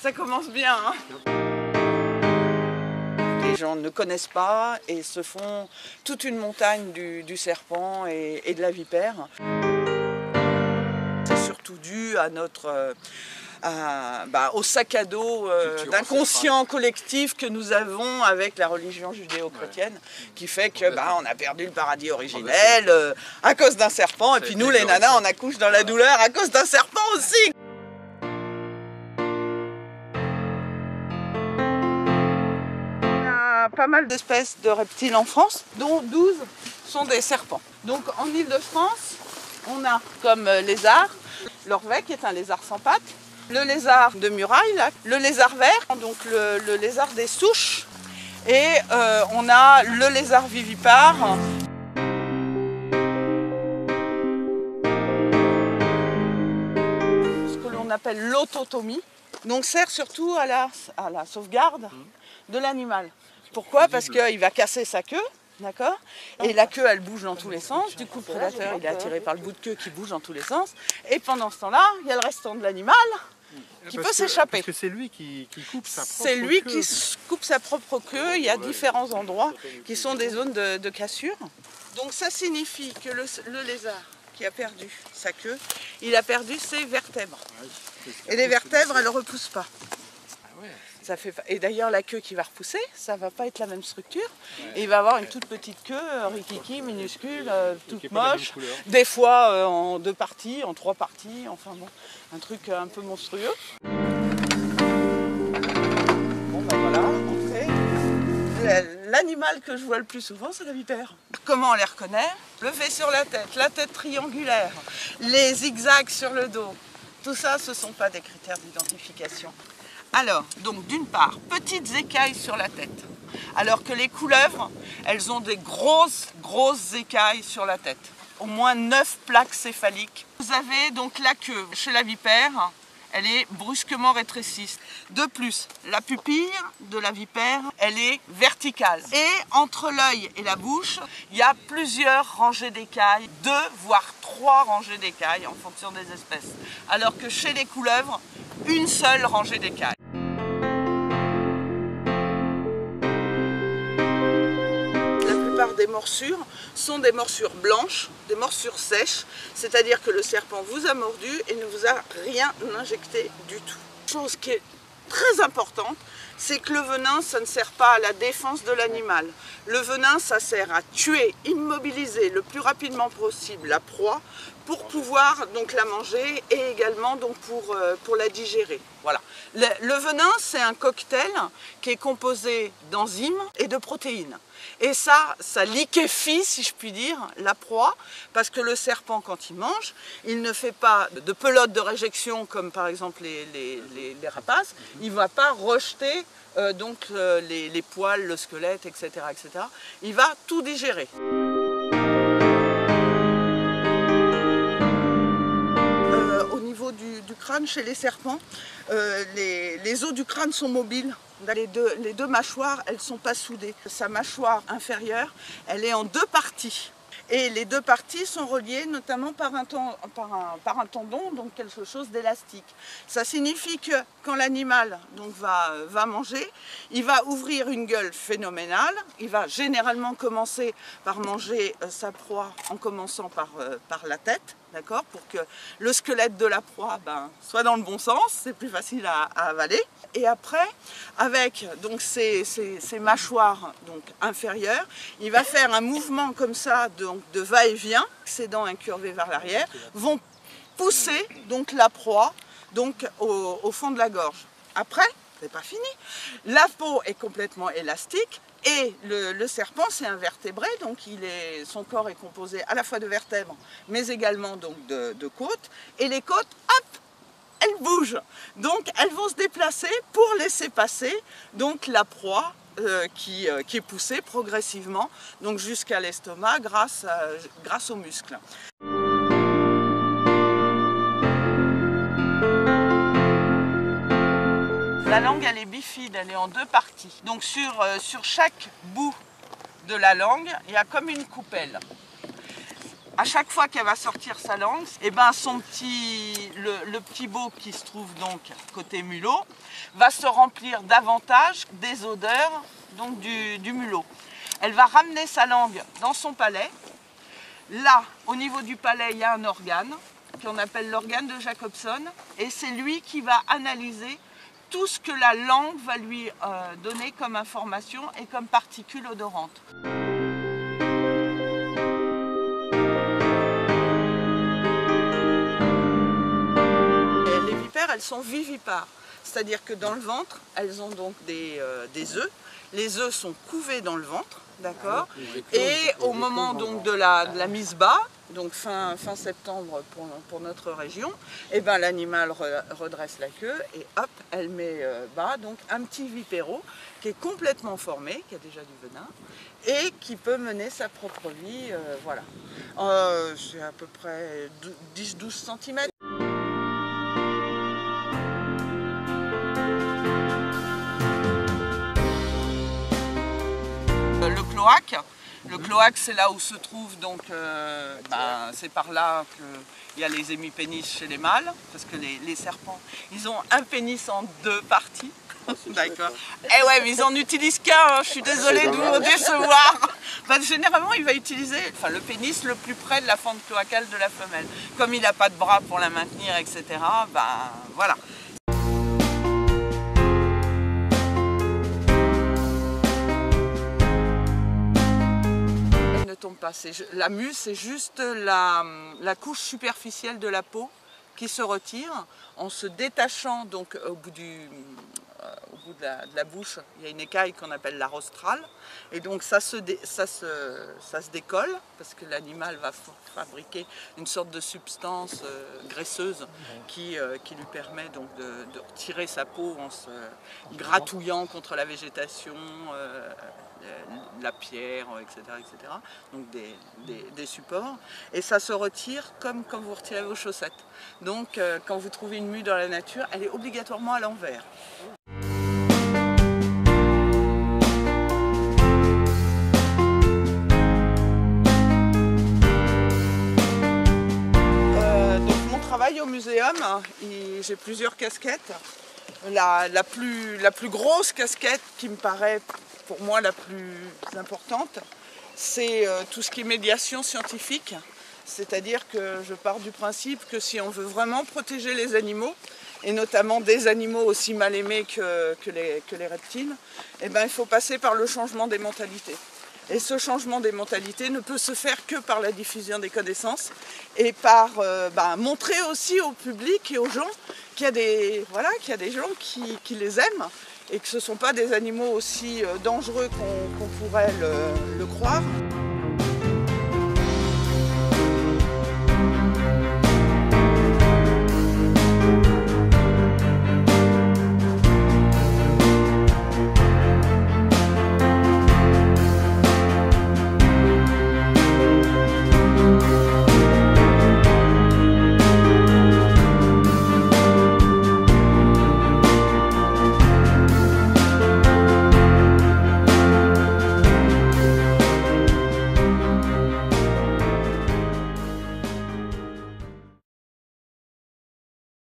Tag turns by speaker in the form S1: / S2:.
S1: Ça commence bien, hein. Les gens ne connaissent pas et se font toute une montagne du serpent et de la vipère. C'est surtout dû à notre... au sac à dos d'inconscient collectif que nous avons avec la religion judéo-chrétienne, qui fait que on a perdu le paradis originel à cause d'un serpent, et puis nous les nanas on accouche dans la douleur à cause d'un serpent aussi. On a pas mal d'espèces de reptiles en France, dont 12 sont des serpents. Donc en Île-de-France, on a comme lézard l'orvet qui est un lézard sans pattes, le lézard de muraille, là, le lézard vert, donc le lézard des souches, et on a le lézard vivipare. Ce que l'on appelle l'autotomie, donc sert surtout à la sauvegarde de l'animal. Pourquoi? Parce qu'il va casser sa queue. D'accord? Et la queue, elle bouge dans tous les sens. Du coup, le prédateur, il est attiré par le bout de queue qui bouge dans tous les sens. Et pendant ce temps-là, il y a le restant de l'animal qui peut s'échapper.
S2: Parce que c'est lui qui coupe sa propre queue.
S1: C'est lui qui coupe sa propre queue. Il y a différents endroits qui sont des zones de cassure. Donc ça signifie que le lézard qui a perdu sa queue, il a perdu ses vertèbres. Et les vertèbres, elles ne repoussent pas. Et d'ailleurs, la queue qui va repousser, ça ne va pas être la même structure. Et il va avoir une toute petite queue, rikiki, minuscule, toute moche. Des fois en 2 parties, en 3 parties, enfin bon, un truc un peu monstrueux. Bon ben voilà, entrée. L'animal que je vois le plus souvent, c'est la vipère. Comment on les reconnaît? Le V sur la tête triangulaire, les zigzags sur le dos. Tout ça, ce ne sont pas des critères d'identification. Alors, donc d'une part, petites écailles sur la tête, alors que les couleuvres, elles ont des grosses écailles sur la tête, au moins 9 plaques céphaliques. Vous avez donc la queue chez la vipère, elle est brusquement rétrécie. De plus, la pupille de la vipère, elle est verticale. Et entre l'œil et la bouche, il y a plusieurs rangées d'écailles, 2 voire 3 rangées d'écailles en fonction des espèces. Alors que chez les couleuvres, une seule rangée d'écailles. La plupart des morsures sont des morsures blanches, des morsures sèches, c'est-à-dire que le serpent vous a mordu et ne vous a rien injecté du tout. Chose qui est très importante, c'est que le venin, ça ne sert pas à la défense de l'animal. Le venin, ça sert à tuer, immobiliser le plus rapidement possible la proie pour pouvoir donc la manger et également donc pour la digérer. Voilà. Le venin, c'est un cocktail qui est composé d'enzymes et de protéines. Et ça liquéfie, si je puis dire, la proie, parce que le serpent, quand il mange, il ne fait pas de pelote de réjection comme par exemple les rapaces. Il ne va pas rejeter les poils, le squelette, etc., etc. Il va tout digérer. Au niveau du crâne, chez les serpents, les os du crâne sont mobiles. Les deux mâchoires, elles ne sont pas soudées. Sa mâchoire inférieure, elle est en 2 parties. Et les 2 parties sont reliées notamment par un tendon, donc quelque chose d'élastique. Ça signifie que quand l'animal va manger, il va ouvrir une gueule phénoménale. Il va généralement commencer par manger sa proie en commençant par la tête, d'accord, pour que le squelette de la proie soit dans le bon sens, c'est plus facile à avaler. Et après, avec donc ces mâchoires donc inférieures, il va faire un mouvement comme ça de va-et-vient, ses dents incurvées vers l'arrière, vont pousser donc la proie donc au fond de la gorge. Après, c'est pas fini. La peau est complètement élastique et le serpent, c'est un vertébré, donc son corps est composé à la fois de vertèbres, mais également donc de côtes. Et les côtes, hop, elles bougent. Donc elles vont se déplacer pour laisser passer donc la proie qui est poussée progressivement donc jusqu'à l'estomac grâce aux muscles. La langue, elle est bifide, elle est en 2 parties. Donc sur chaque bout de la langue, il y a comme une coupelle. À chaque fois qu'elle va sortir sa langue, et ben le petit beau qui se trouve donc côté mulot va se remplir davantage des odeurs donc du mulot. Elle va ramener sa langue dans son palais. Là, au niveau du palais, il y a un organe qu'on appelle l'organe de Jacobson, et c'est lui qui va analyser tout ce que la langue va lui donner comme information et comme particules odorantes. Les vipères, elles sont vivipares, c'est-à-dire que dans le ventre, elles ont donc des œufs. Les œufs sont couvés dans le ventre, d'accord. Et au moment donc de la mise bas, donc fin septembre pour notre région, et ben l'animal redresse la queue et hop, elle met bas donc un petit vipéro qui est complètement formé, qui a déjà du venin et qui peut mener sa propre vie, voilà. C'est à peu près 10-12 cm. Le cloaque, c'est là où se trouve donc, c'est par là qu'il y a les hémipénis chez les mâles, parce que les serpents, ils ont un pénis en 2 parties. D'accord. Eh ouais, mais ils en utilisent qu'un, hein. Je suis désolée de vous décevoir. Généralement, il va utiliser le pénis le plus près de la fente cloacale de la femelle. Comme il n'a pas de bras pour la maintenir, etc., voilà. Tombe pas. La mue, c'est juste la couche superficielle de la peau qui se retire en se détachant donc au bout de la bouche. Il y a une écaille qu'on appelle la rostrale et donc ça se décolle parce que l'animal va fabriquer une sorte de substance graisseuse qui lui permet donc de retirer sa peau en se gratouillant contre la végétation, la pierre, etc., etc. Donc des supports. Et ça se retire comme quand vous retirez vos chaussettes. Donc quand vous trouvez une mue dans la nature, elle est obligatoirement à l'envers. Donc mon travail au muséum, j'ai plusieurs casquettes. La plus grosse casquette qui me paraît pour moi la plus importante, c'est tout ce qui est médiation scientifique. C'est-à-dire que je pars du principe que si on veut vraiment protéger les animaux, et notamment des animaux aussi mal aimés que les reptiles, eh ben, il faut passer par le changement des mentalités. Et ce changement des mentalités ne peut se faire que par la diffusion des connaissances et par montrer aussi au public et aux gens qu'il y a des gens qui les aiment et que ce ne sont pas des animaux aussi dangereux qu'on pourrait le croire.